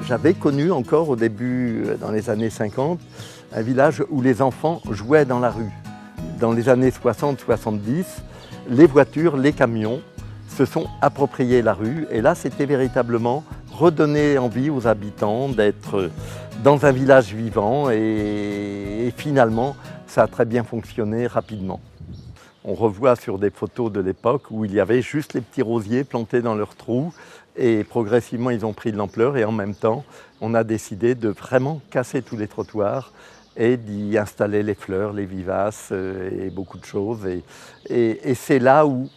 J'avais connu encore au début, dans les années 50, un village où les enfants jouaient dans la rue. Dans les années 60-70, les voitures, les camions se sont appropriés la rue et là c'était véritablement redonner envie aux habitants d'être dans un village vivant et finalement ça a très bien fonctionné rapidement. On revoit sur des photos de l'époque où il y avait juste les petits rosiers plantés dans leurs trous et progressivement ils ont pris de l'ampleur et en même temps on a décidé de vraiment casser tous les trottoirs et d'y installer les fleurs, les vivaces et beaucoup de choses. Et c'est là où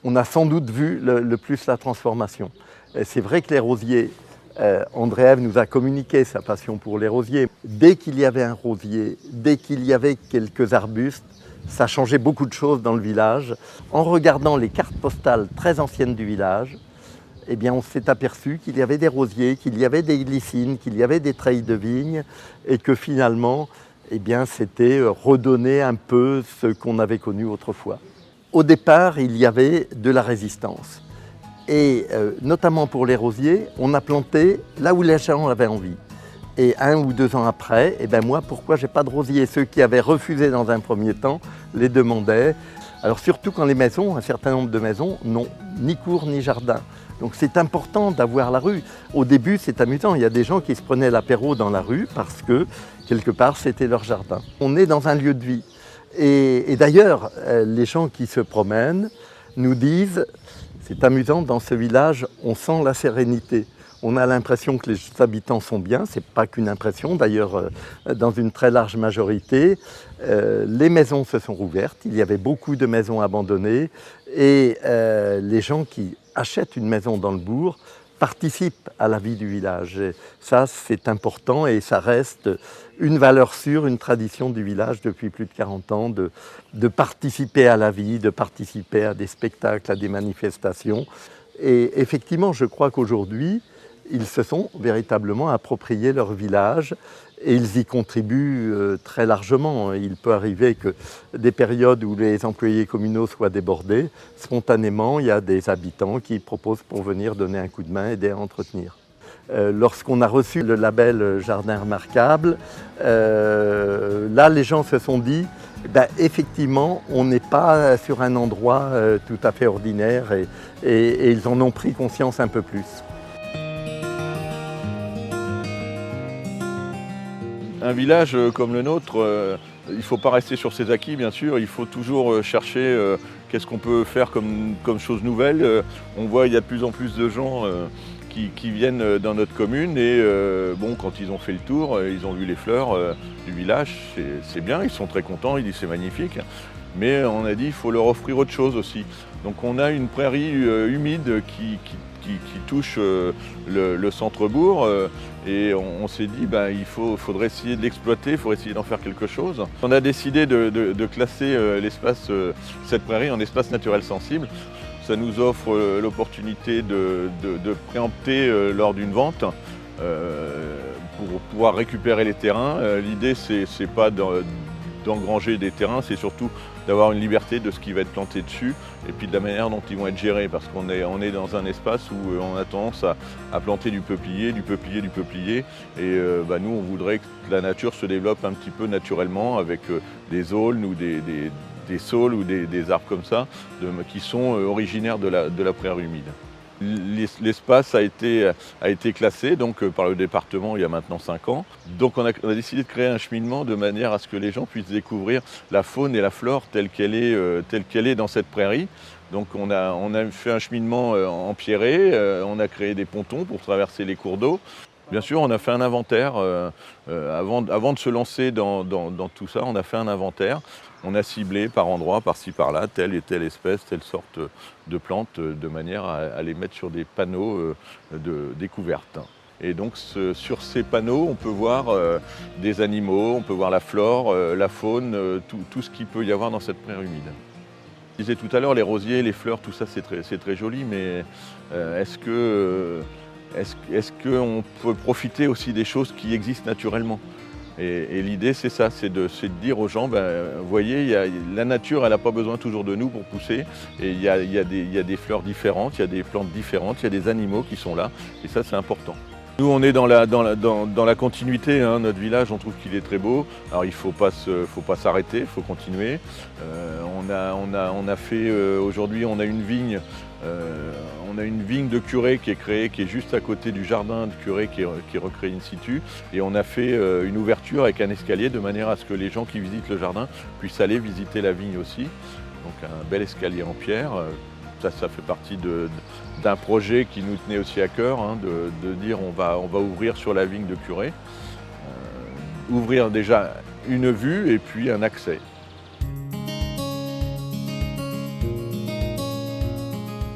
on a sans doute vu le plus la transformation. C'est vrai que les rosiers, Andréève nous a communiqué sa passion pour les rosiers. Dès qu'il y avait un rosier, dès qu'il y avait quelques arbustes, ça changeait beaucoup de choses dans le village. En regardant les cartes postales très anciennes du village, eh bien, on s'est aperçu qu'il y avait des rosiers, qu'il y avait des glycines, qu'il y avait des treilles de vigne et que finalement, eh bien, c'était redonner un peu ce qu'on avait connu autrefois. Au départ, il y avait de la résistance. Et notamment pour les rosiers, on a planté là où les gens avaient envie. Et 1 ou 2 ans après, eh bien moi, pourquoi j'ai pas de rosiers? Ceux qui avaient refusé dans un premier temps les demandaient. Alors surtout quand les maisons, un certain nombre de maisons, n'ont ni cour ni jardin. Donc c'est important d'avoir la rue. Au début, c'est amusant, il y a des gens qui se prenaient l'apéro dans la rue parce que, quelque part, c'était leur jardin. On est dans un lieu de vie. Et d'ailleurs, les gens qui se promènent nous disent, c'est amusant, dans ce village, on sent la sérénité. On a l'impression que les habitants sont bien, c'est pas qu'une impression, d'ailleurs dans une très large majorité, les maisons se sont rouvertes, il y avait beaucoup de maisons abandonnées et les gens qui achètent une maison dans le bourg participent à la vie du village. Et ça c'est important et ça reste une valeur sûre, une tradition du village depuis plus de 40 ans de participer à la vie, de participer à des spectacles, à des manifestations. Et effectivement, je crois qu'aujourd'hui, ils se sont véritablement appropriés leur village et ils y contribuent très largement. Il peut arriver que des périodes où les employés communaux soient débordés, spontanément, il y a des habitants qui proposent pour venir donner un coup de main, aider à entretenir. Lorsqu'on a reçu le label Jardin remarquable, là les gens se sont dit effectivement on n'est pas sur un endroit tout à fait ordinaire et ils en ont pris conscience un peu plus. Un village comme le nôtre, il ne faut pas rester sur ses acquis bien sûr, il faut toujours chercher qu'est-ce qu'on peut faire comme chose nouvelle. On voit il y a de plus en plus de gens qui viennent dans notre commune et bon, quand ils ont fait le tour, ils ont vu les fleurs du village, c'est bien, ils sont très contents, ils disent c'est magnifique. Mais on a dit il faut leur offrir autre chose aussi. Donc on a une prairie humide qui touche le centre-bourg et on s'est dit il faudrait essayer de l'exploiter, il faudrait essayer d'en faire quelque chose. On a décidé de classer cette prairie en espace naturel sensible. Ça nous offre l'opportunité de préempter lors d'une vente pour pouvoir récupérer les terrains. L'idée c'est pas d'engranger des terrains, c'est surtout d'avoir une liberté de ce qui va être planté dessus et puis de la manière dont ils vont être gérés parce qu'on est dans un espace où on a tendance à planter du peuplier et nous on voudrait que la nature se développe un petit peu naturellement avec des aulnes ou des saules ou des arbres comme ça qui sont originaires de la prairie humide. L'espace a été classé donc, par le département il y a maintenant 5 ans. Donc on a décidé de créer un cheminement de manière à ce que les gens puissent découvrir la faune et la flore telle qu'elle est dans cette prairie. Donc on a fait un cheminement empierré, on a créé des pontons pour traverser les cours d'eau. Bien sûr, on a fait un inventaire. Avant de se lancer dans tout ça, on a fait un inventaire. On a ciblé par endroit, par-ci, par-là, telle et telle espèce, telle sorte de plantes, de manière à les mettre sur des panneaux de découverte. Et donc sur ces panneaux, on peut voir des animaux, on peut voir la flore, la faune, tout ce qu'il peut y avoir dans cette prairie humide. Je disais tout à l'heure, les rosiers, les fleurs, tout ça c'est très joli, mais est-ce qu'on peut profiter aussi des choses qui existent naturellement? Et l'idée c'est ça, c'est de dire aux gens, vous voyez, la nature elle n'a pas besoin toujours de nous pour pousser. Et il y a des fleurs différentes, il y a des plantes différentes, il y a des animaux qui sont là, et ça c'est important. Nous, on est dans la continuité, hein. Notre village, on trouve qu'il est très beau. Alors, il ne faut pas s'arrêter, il faut continuer. On a fait, aujourd'hui, on a une vigne. On a une vigne de Curé qui est créée, qui est juste à côté du jardin de Curé qui est recréé in situ. Et on a fait une ouverture avec un escalier de manière à ce que les gens qui visitent le jardin puissent aller visiter la vigne aussi. Donc un bel escalier en pierre. Ça fait partie d'un projet qui nous tenait aussi à cœur, hein, de dire on va ouvrir sur la vigne de Curé. Ouvrir déjà une vue et puis un accès.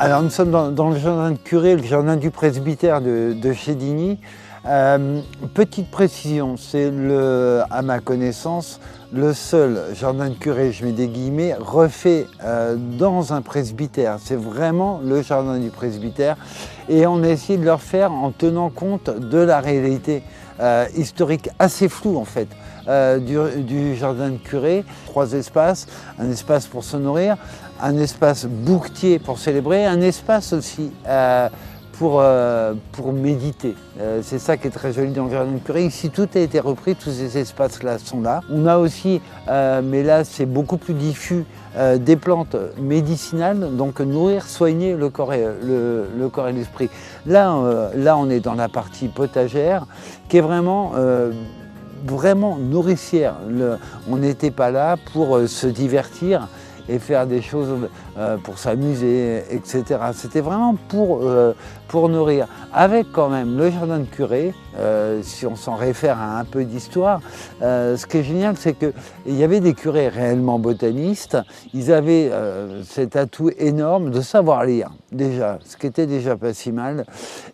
Alors nous sommes dans le jardin de Curé, le jardin du presbytère de Chédigny. Petite précision, c'est à ma connaissance le seul jardin de Curé, je mets des guillemets, refait dans un presbytère. C'est vraiment le jardin du presbytère et on a essayé de le refaire en tenant compte de la réalité historique assez floue en fait. Du jardin de Curé, 3 espaces, un espace pour se nourrir, un espace bouquetier pour célébrer, un espace aussi pour méditer. C'est ça qui est très joli dans le jardin de Curé. Ici, tout a été repris, tous ces espaces-là sont là. On a aussi, mais là c'est beaucoup plus diffus, des plantes médicinales, donc nourrir, soigner le corps et l'esprit. Là, on est dans la partie potagère qui est vraiment nourricière. On n'était pas là pour se divertir et faire des choses pour s'amuser, etc. C'était vraiment pour nourrir. Avec quand même le jardin de Curé, si on s'en réfère à un peu d'histoire, ce qui est génial, c'est qu'il y avait des curés réellement botanistes. Ils avaient cet atout énorme de savoir lire, déjà, ce qui était déjà pas si mal.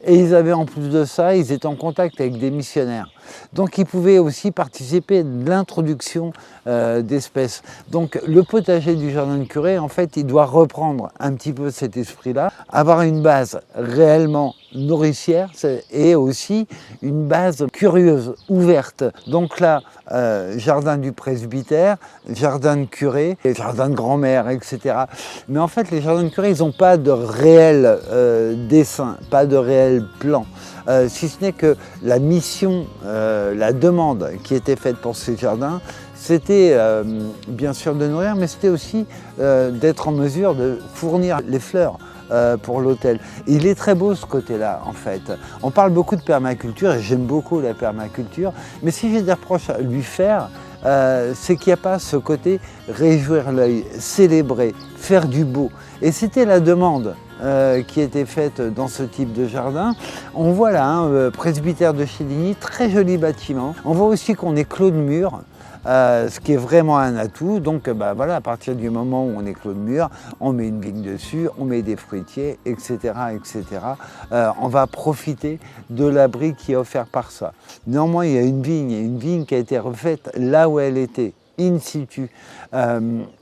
Et ils avaient en plus de ça, ils étaient en contact avec des missionnaires. Donc ils pouvaient aussi participer de l'introduction d'espèces. Donc le potager du jardin de Curé, en fait, il doit reprendre un petit peu cet esprit-là, avoir une base réellement nourricière et aussi une base curieuse, ouverte. Donc là, jardin du presbytère, jardin de Curé, jardin de grand-mère, etc. Mais en fait, les jardins de Curé, ils n'ont pas de réel dessin, pas de réel plan. Si ce n'est que la mission, la demande qui était faite pour ces jardins, c'était bien sûr de nourrir, mais c'était aussi d'être en mesure de fournir les fleurs pour l'hôtel. Il est très beau ce côté-là en fait. On parle beaucoup de permaculture et j'aime beaucoup la permaculture, mais si j'ai des reproches à lui faire, c'est qu'il n'y a pas ce côté réjouir l'œil, célébrer, faire du beau. Et c'était la demande qui était faite dans ce type de jardin. On voit là, presbytère de Chédigny, très joli bâtiment. On voit aussi qu'on est clos de mur. Ce qui est vraiment un atout. Donc voilà, à partir du moment où on est clos de mur, on met une vigne dessus, on met des fruitiers, etc. etc. On va profiter de l'abri qui est offert par ça. Néanmoins, il y a une vigne qui a été refaite là où elle était, in situ.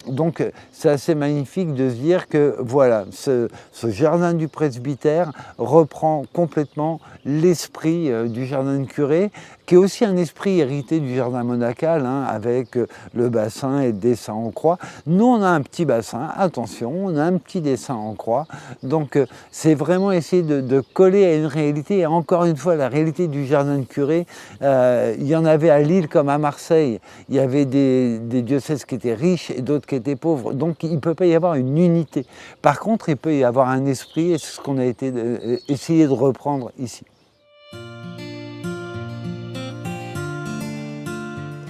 Donc c'est assez magnifique de se dire que voilà, ce jardin du presbytère reprend complètement l'esprit du jardin de Curé, qui est aussi un esprit hérité du jardin monacal, hein, avec le bassin et le dessin en croix. Nous, on a un petit bassin, attention, on a un petit dessin en croix. Donc c'est vraiment essayer de coller à une réalité. Et encore une fois, la réalité du jardin de Curé, il y en avait à Lille comme à Marseille. Il y avait des diocèses qui étaient riches et d'autres qui étaient pauvres. Donc il ne peut pas y avoir une unité. Par contre, il peut y avoir un esprit, et c'est ce qu'on a essayé de reprendre ici.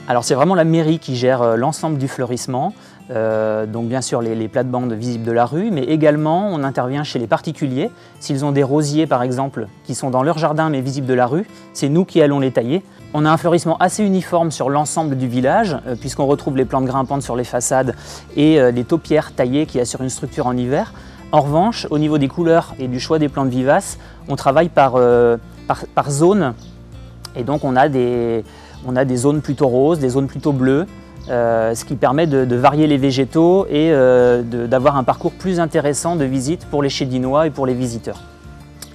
Alors c'est vraiment la mairie qui gère l'ensemble du fleurissement, donc bien sûr les plates-bandes visibles de la rue, mais également on intervient chez les particuliers. S'ils ont des rosiers par exemple qui sont dans leur jardin mais visibles de la rue, c'est nous qui allons les tailler. On a un fleurissement assez uniforme sur l'ensemble du village, puisqu'on retrouve les plantes grimpantes sur les façades et les taupières taillées qui assurent une structure en hiver. En revanche, au niveau des couleurs et du choix des plantes vivaces, on travaille par zone, et donc on a des zones plutôt roses, des zones plutôt bleues, ce qui permet de varier les végétaux et d'avoir un parcours plus intéressant de visite pour les Chédinois et pour les visiteurs.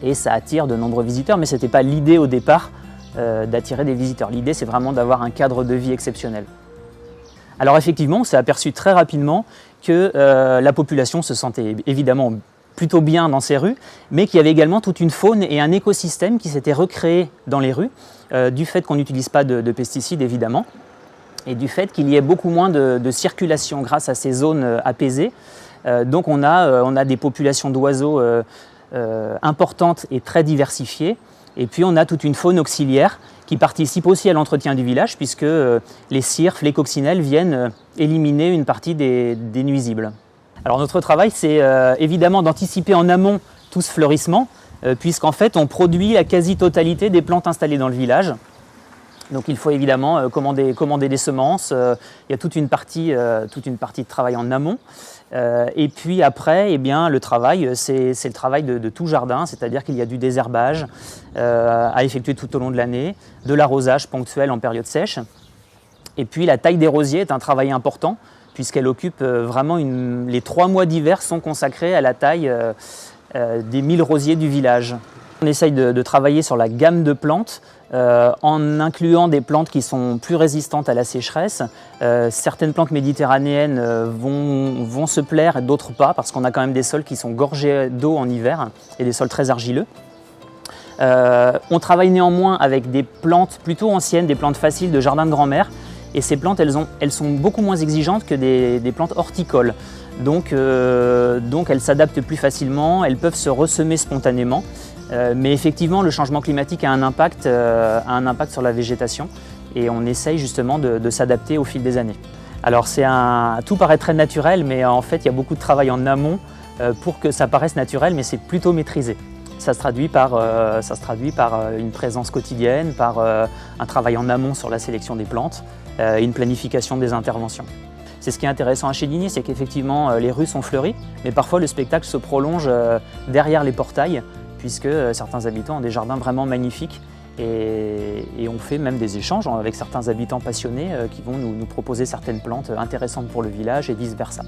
Et ça attire de nombreux visiteurs, mais ce n'était pas l'idée au départ d'attirer des visiteurs. L'idée, c'est vraiment d'avoir un cadre de vie exceptionnel. Alors effectivement, on s'est aperçu très rapidement que la population se sentait évidemment plutôt bien dans ces rues, mais qu'il y avait également toute une faune et un écosystème qui s'était recréé dans les rues, du fait qu'on n'utilise pas de pesticides évidemment, et du fait qu'il y ait beaucoup moins de circulation grâce à ces zones apaisées. Donc on a des populations d'oiseaux importantes et très diversifiées, et puis on a toute une faune auxiliaire qui participe aussi à l'entretien du village, puisque les cirques, les coccinelles viennent éliminer une partie des nuisibles. Alors notre travail, c'est évidemment d'anticiper en amont tout ce fleurissement, puisqu'en fait on produit la quasi-totalité des plantes installées dans le village. Donc il faut évidemment commander des semences, il y a toute une partie de travail en amont. Et puis après, eh bien, le travail, c'est le travail de tout jardin, c'est-à-dire qu'il y a du désherbage à effectuer tout au long de l'année, de l'arrosage ponctuel en période sèche. Et puis la taille des rosiers est un travail important, puisqu'elle occupe vraiment les 3 mois d'hiver sont consacrés à la taille des 1000 rosiers du village. On essaye de travailler sur la gamme de plantes en incluant des plantes qui sont plus résistantes à la sécheresse. Certaines plantes méditerranéennes vont se plaire et d'autres pas, parce qu'on a quand même des sols qui sont gorgés d'eau en hiver et des sols très argileux. On travaille néanmoins avec des plantes plutôt anciennes, des plantes faciles de jardin de grand-mère. Et ces plantes, elles sont beaucoup moins exigeantes que des plantes horticoles. Donc elles s'adaptent plus facilement, elles peuvent se ressemer spontanément. Mais effectivement, le changement climatique a un impact sur la végétation et on essaye justement de s'adapter au fil des années. Alors tout paraît très naturel, mais en fait, il y a beaucoup de travail en amont pour que ça paraisse naturel, mais c'est plutôt maîtrisé. Ça se traduit par une présence quotidienne, par un travail en amont sur la sélection des plantes, une planification des interventions. C'est ce qui est intéressant à Chédigny, c'est qu'effectivement les rues sont fleuries, mais parfois le spectacle se prolonge derrière les portails, puisque certains habitants ont des jardins vraiment magnifiques et on fait même des échanges avec certains habitants passionnés qui vont nous proposer certaines plantes intéressantes pour le village et vice-versa.